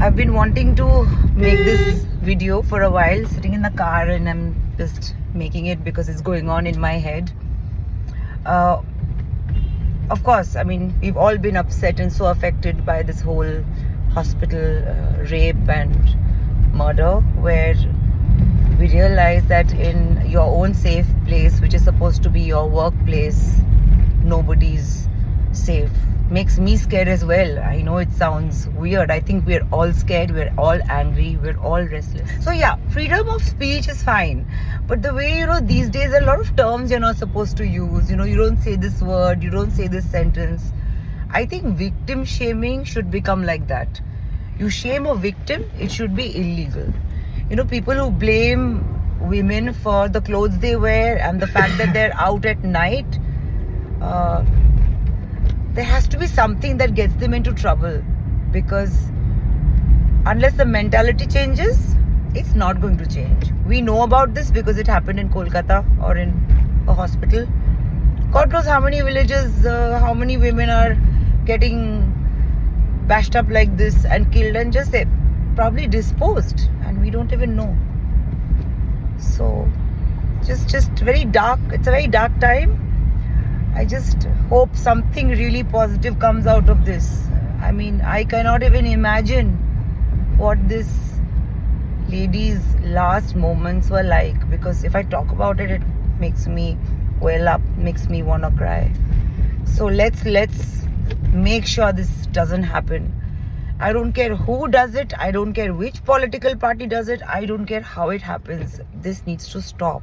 I've been wanting to make this video for a while, sitting in the car, and I'm just making it because it's going on in my head. Of course, I mean, we've all been upset and so affected by this whole hospital rape and murder, where we realize that in your own safe place, which is supposed to be your workplace, nobody's safe. Makes me scared as well. I know it sounds weird. I think we're all scared, we're all angry, we're all restless. So yeah, freedom of speech is fine, but the way, these days a lot of terms you're not supposed to use. You don't say this word, you don't say this sentence. I think victim shaming should become like that. You shame a victim, it should be illegal. People who blame women for the clothes they wear and the fact that they're out at night, there has to be something that gets them into trouble, because unless the mentality changes, it's not going to change. We know about this because it happened in Kolkata or in a hospital. God knows how many villages, how many women are getting bashed up like this and killed and just probably disposed, and we don't even know. So just very dark. It's a very dark time. I just hope something really positive comes out of this. I mean, I cannot even imagine what this lady's last moments were like, because if I talk about it, it makes me well up, makes me want to cry. So let's make sure this doesn't happen. I don't care who does it. I don't care which political party does it. I don't care how it happens. This needs to stop.